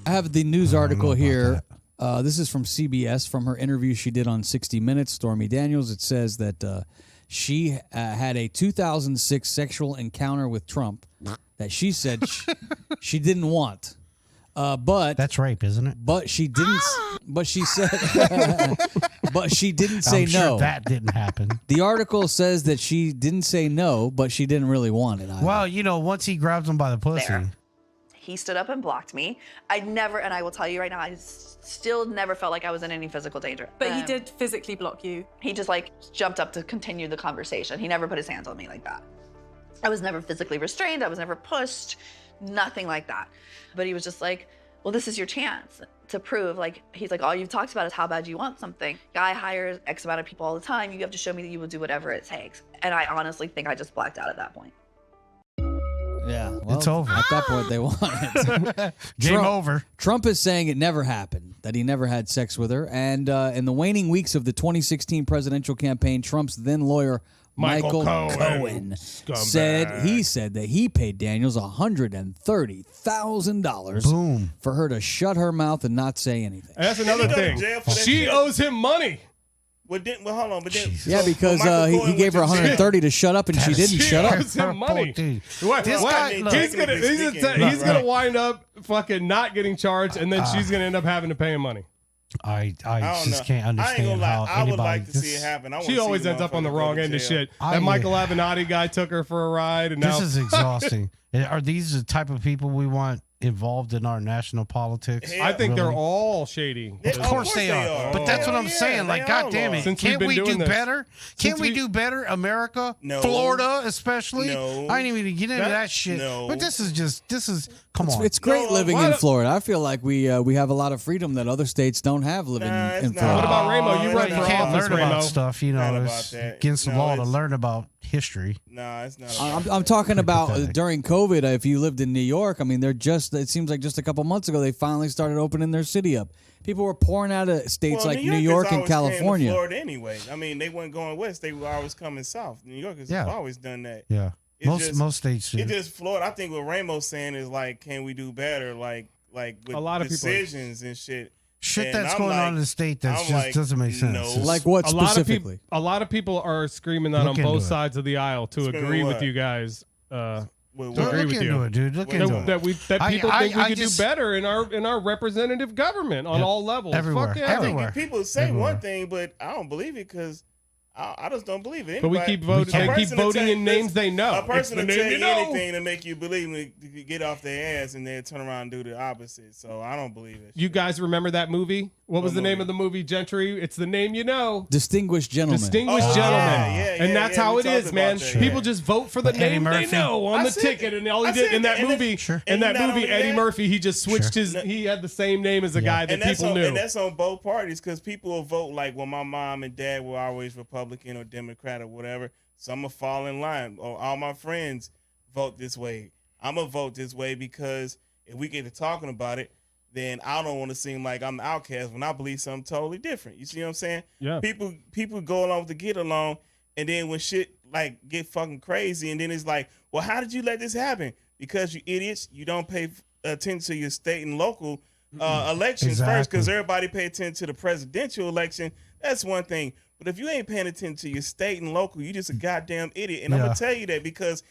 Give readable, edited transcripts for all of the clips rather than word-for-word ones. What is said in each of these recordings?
I have the news article here. This is from CBS, from her interview she did on 60 Minutes, Stormy Daniels. It says that she had a 2006 sexual encounter with Trump that she said she didn't want. But that's rape, isn't it? But she didn't. But she said. But she didn't say I'm no. Sure that didn't happen. The article says that she didn't say no, but she didn't really want it either. Well, once he grabs him by the pussy. There. He stood up and blocked me. I never, and I will tell you right now, I still never felt like I was in any physical danger. But he did physically block you. He just jumped up to continue the conversation. He never put his hands on me like that. I was never physically restrained. I was never pushed, nothing like that. But he was just like, well, this is your chance to prove, he's like, all you've talked about is how bad you want something. Guy hires X amount of people all the time. You have to show me that you will do whatever it takes. And I honestly think I just blacked out at that point. Yeah, well, it's over. At that point, they won it. Game over. Trump is saying it never happened, that he never had sex with her. And in the waning weeks of the 2016 presidential campaign, Trump's then lawyer, Michael Cohen said that he paid Daniels $130,000 for her to shut her mouth and not say anything. And that's another thing. She owes him money. Well, hold on, but then yeah, because he gave her 130 to shut up, and she didn't shut up. Owes him money. What? He's gonna wind up fucking not getting charged, and then she's gonna end up having to pay him money. I just can't understand I ain't gonna lie. how I would anybody. like to see it happen. She always ends up on the wrong end of shit. That Michael Avenatti guy took her for a ride, and now this is exhausting. Are these the type of people we want involved in our national politics? I think they're all shady. Of course they are. But that's what I'm saying. God damn it. Can't we do better? Can't we do better? America? No. Florida especially? No. I ain't even get into that shit. No. But come on. It's great living in Florida. I feel like we have a lot of freedom that other states don't have living in Florida. What about Ramo? You run for office, learn Ramo. about stuff, it's against the law to learn about history. No, it's not. I'm talking about during COVID. If you lived in New York, I mean, it seems like just a couple months ago, they finally started opening their city up. People were pouring out of states like New York and California. Florida anyway. I mean, they weren't going west. They were always coming south. New York has always done that. Yeah. Most states do. It's just Florida. I think what Ramo's saying is can we do better? With a lot of decisions and shit. Shit that's going on in the state that just doesn't make sense. No. Like what specifically? A lot of people are screaming that on both sides of the aisle to agree with you guys. Look into it, dude. Look into it. That people think we could do better in our representative government on all levels. Everywhere. Fuck yeah. Everywhere. People say one thing, but I don't believe it because I just don't believe it. But we keep voting. They keep voting in names they know. A person will tell you anything to make you believe it, to get off their ass and then turn around and do the opposite. So I don't believe it. You guys remember that movie? What was the name of the movie, Gentry? It's the name you know. Distinguished Gentleman. Distinguished Gentleman. And that's how it is, man. People just vote for the name they know on the ticket. And all he did in that movie, Eddie Murphy, he just switched he had the same name as a guy that people knew. And that's on both parties because people will vote my mom and dad were always Republican or Democrat or whatever. So I'm going to fall in line. Or all my friends vote this way. I'm going to vote this way because if we get to talking about it, then I don't want to seem like I'm the outcast when I believe something totally different. You see what I'm saying? Yeah. People go along to get along, and then when shit get fucking crazy, and then it's like, well, how did you let this happen? Because you idiots, you don't pay attention to your state and local elections first, because everybody pay attention to the presidential election. That's one thing. But if you ain't paying attention to your state and local, you just a goddamn idiot. And I'm going to tell you that because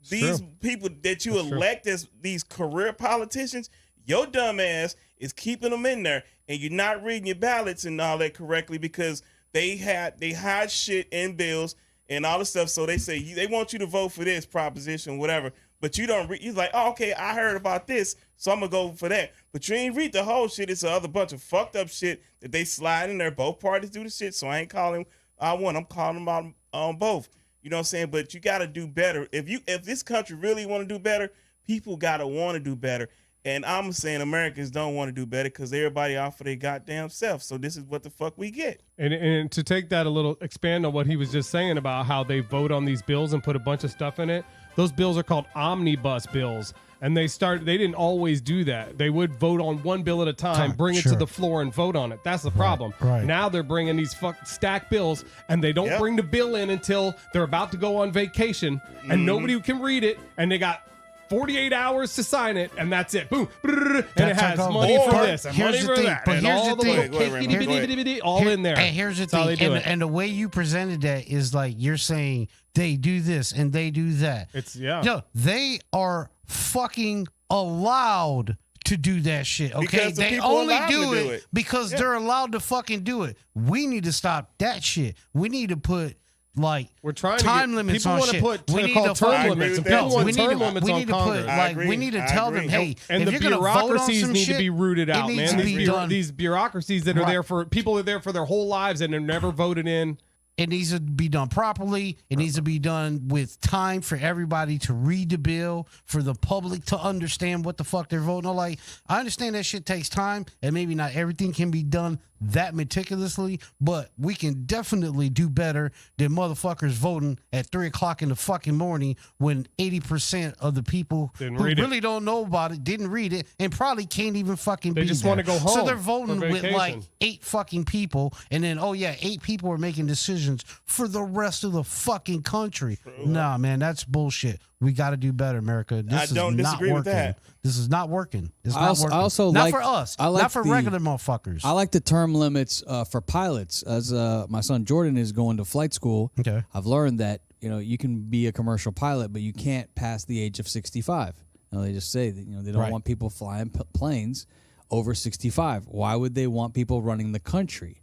these people that you elect as these career politicians, your dumb ass is keeping them in there, and you're not reading your ballots and all that correctly because they hide shit in bills and all this stuff. So they say they want you to vote for this proposition, whatever, but you don't read. You're like, oh, okay, I heard about this, so I'm gonna go for that. But you ain't read the whole shit. It's another bunch of fucked up shit that they slide in there. Both parties do the shit, so I ain't calling one. I'm calling them out on both. You know what I'm saying? But you got to do better. If this country really want to do better, people got to want to do better. And I'm saying Americans don't want to do better because everybody out for their goddamn self. So this is what the fuck we get. And to take that a little, expand on what he was just saying about how they vote on these bills and put a bunch of stuff in it. Those bills are called omnibus bills. And they didn't always do that. They would vote on one bill at a time, bring it to the floor and vote on it. That's the problem. Right. Now they're bringing these stacked bills, and they don't bring the bill in until they're about to go on vacation, and nobody can read it, and they got 48 hours to sign it, and that's it. Boom. And it has money for this and money for that. But and here's all the thing. all in there. And here's the thing. And the way you presented that is like you're saying they do this and they do that. No, they are fucking allowed to do that shit, okay? Because the they people only allowed do to it do it. because they're allowed to fucking do it. We need to stop that shit. We need to put like we're trying time to limits people on want shit. to put we need call to term limits, and people want term limits on Congress. We need to tell them, hey, and if the you're gonna vote on bureaucracies some need shit, to be rooted out, it needs man. to be done. These bureaucracies that are there for people are there for their whole lives and they're never voted in. It needs to be done properly. It needs to be done with time for everybody to read the bill, for the public to understand what the fuck they're voting on. Like, I understand that shit takes time, and maybe not everything can be done that meticulously, but we can definitely do better than motherfuckers voting at 3 o'clock in the fucking morning when 80% of the people who really don't know about it didn't read it and probably can't even fucking be there. They just want to go home. So they're voting with like 8 fucking people, and then, 8 people are making decisions for the rest of the fucking country. Nah, man, that's bullshit. We got to do better, America. This I don't is disagree not with working. that. This is not working. It's I not also- working. I also not like- for us. I like not for the- regular motherfuckers. I like the term limits for pilots. As my son Jordan is going to flight school, Okay. I've learned that you can be a commercial pilot, but you can't pass the age of 65. They just say that they don't want people flying planes over 65. Why would they want people running the country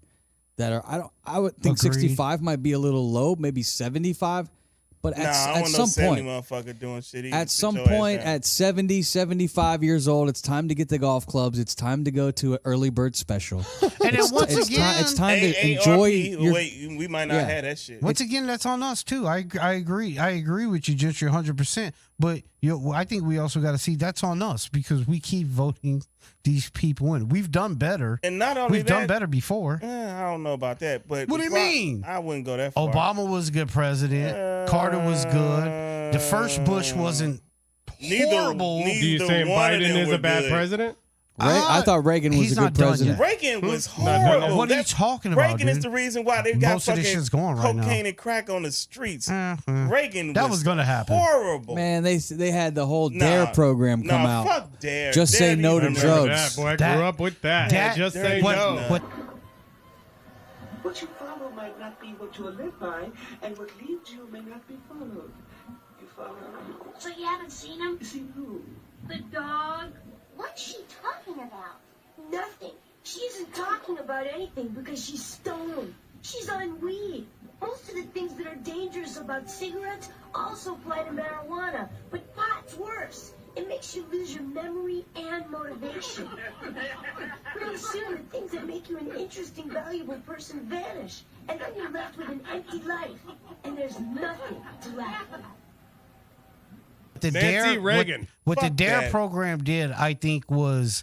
that are? I would think 65 might be a little low, maybe 75. But at some point, motherfucker doing shit. At some point, at 70, 75 years old, it's time to get the golf clubs. It's time to go to an early bird special. And then once again, it's time to enjoy. Wait, we might not have that shit. Once again, that's on us too. I agree. I agree with you, Gentry, 100%. But I think we also got to see that's on us because we keep voting these people in. We've done better, and not only we've done better before. I don't know about that, but what do you mean? I wouldn't go that far. Obama was a good president. Carter was good. The first Bush wasn't horrible. Do you say Biden is a bad president? I thought Reagan was a good president. Reagan was horrible. What are you talking about? Reagan is the reason why they've got most of this shit's going right now. cocaine and crack on the streets. Reagan was going to happen. Horrible. Man, they had the whole DARE program come out. Fuck DARE. Just say no to drugs. That, boy, I grew up with that. Just say no. What you follow might not be what you live by, and what leads you may not be followed. You follow? So you haven't seen him? See who? The dog? What's she talking about? Nothing. She isn't talking about anything because she's stoned. She's on weed. Most of the things that are dangerous about cigarettes also apply to marijuana, but pot's worse. It makes you lose your memory and motivation. Pretty soon, the things that make you an interesting, valuable person vanish, and then you're left with an empty life, and there's nothing to laugh at. The Nancy DARE, Reagan. What the DARE program did, I think, was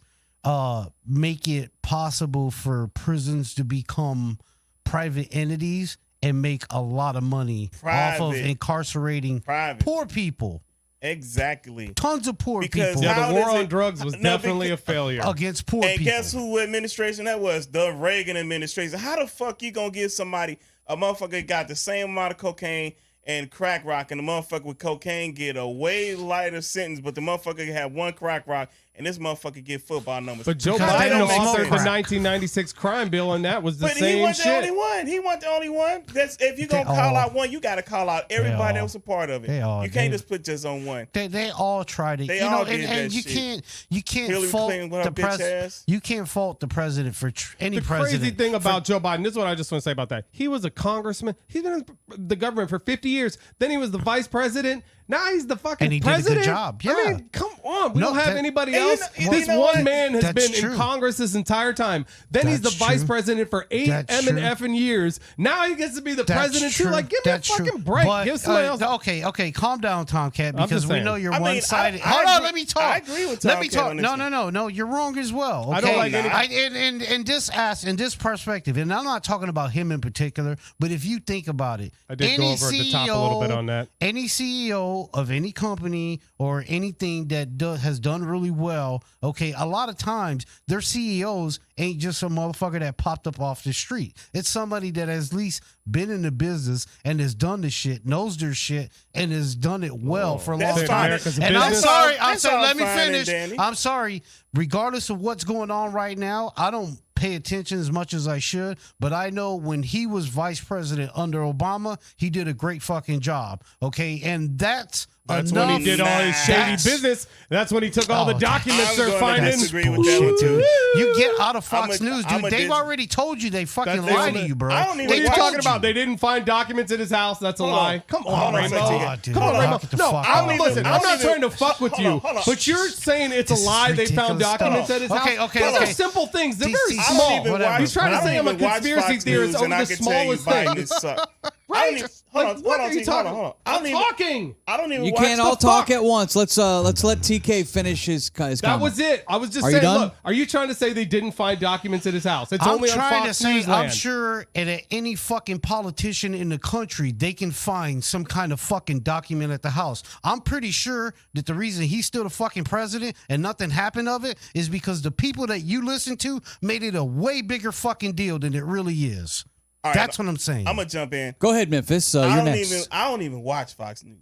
make it possible for prisons to become private entities and make a lot of money off of incarcerating poor people. Exactly. Tons of poor people. Yeah, the war on drugs was definitely a failure. Against poor people. And guess who administration that was? The Reagan administration. How the fuck you gonna give somebody, a motherfucker got the same amount of cocaine and crack rock, and the motherfucker with cocaine get a way lighter sentence, but the motherfucker had one crack rock, and this motherfucker get football numbers. But Joe Biden authored the 1996 crime bill, and that was the same shit. But he wasn't the only one. He wasn't the only one. That's if you're gonna call out one, you got to call out everybody that was a part of it. You can't just put just on one. They all tried it. They all did and that you shit. can't fault the president. You can't fault the president for any president. The crazy thing about Joe Biden, this is what I just want to say about that. He was a congressman. He's been in the government for 50 years. Then he was the vice president. Now he's the fucking and he president. Did a good job. Yeah. I mean, come on. We don't have anybody else. You this know one man has been true. in Congress this entire time. Then he's the vice president for 8 effing years. Now he gets to be the president too. Like, give me a fucking break. But, give somebody else. Okay. Calm down, Tomcat, because we know you're one-sided. Hold on, let me talk. I agree with Tomcat. Let me talk. No. You're wrong as well. Okay? I don't like any. In this perspective, and I'm not talking about him in particular, but if you think about it, I did go over the top a little bit on that. Any CEO of any company or anything that has done really well, okay, a lot of times their CEOs ain't just some motherfucker that popped up off the street. It's somebody that has at least been in the business and has done the shit, knows their shit, and has done it well for a long time. And I'm sorry, let me finish. I'm sorry. Regardless of what's going on right now, I don't pay attention as much as I should, but I know when he was vice president under Obama, he did a great fucking job. Okay, and that's when he did all his shady business. That's when he took all the documents they're finding. Disagree with that one, too. You get out of Fox News, dude. They've already told you they fucking lied to you, bro. What are you talking about? They didn't find documents in his house. That's a lie. Come on, Rainbow. Come on, Rainbow. No, I'm not trying to fuck with you, but you're saying it's a lie. They found documents at his house. Okay. Those are simple things. They're very small. You're trying to say I'm a conspiracy theorist over the smallest thing. Right? What are you talking about? I'm talking. I don't even. You can't all talk at once. Let's let TK finish his comment. That was it. I was just saying. Look, are you trying to say they didn't find documents at his house? It's only on Fox News land. I'm sure at any fucking politician in the country, they can find some kind of fucking document at the house. I'm pretty sure that the reason he's still the fucking president and nothing happened of it is because the people that you listen to made it a way bigger fucking deal than it really is. Right, that's what I'm saying. I'm gonna jump in. Go ahead, Memphis. You're next. I don't even watch Fox News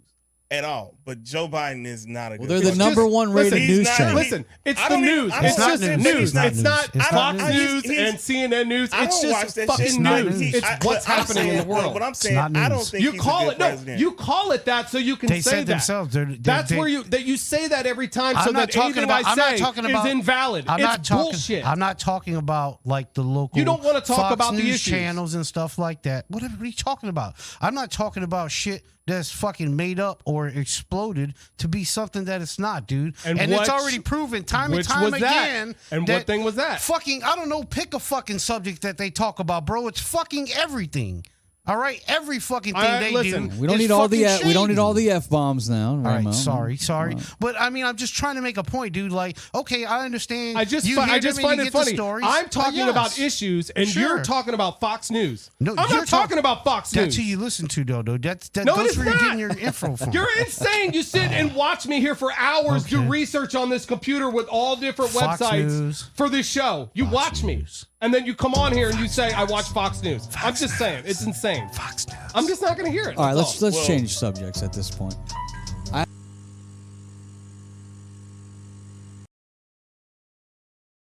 at all. But Joe Biden is not a good. Well, they're the number one rated news channel. Listen, it's the news. It's just news. It's not Fox News and CNN News. It's just fucking news. It's what's happening in the world. But I'm saying I don't think you call it. No, you call it that so you can say that. They said themselves. That's where you say that every time so that anything I say is invalid. It's bullshit. I'm not talking about like the local. You don't want to talk about the news issues. Channels and stuff like that. What are you talking about? I'm not talking about shit that's fucking made up or exploded to be something that it's not, dude. And it's already proven time and time again. And what thing was that? Fucking, I don't know, pick a fucking subject that they talk about, bro. It's fucking everything. All right, every fucking thing they do. We don't need all the F-bombs now. All right, sorry. But I mean, I'm just trying to make a point, dude. Like, okay, I understand. I just find it funny. I'm talking about issues, and you're talking about Fox News. No, I'm not talking about Fox News. That's who you listen to, though. That's where you're getting your info from. You're insane. You sit and watch me here for hours, do research on this computer with all different websites for this show. You watch me. And then you come on here and you say, I watch Fox News. I'm just saying. It's insane. Fox News. I'm just not going to hear it. All right, let's change subjects at this point.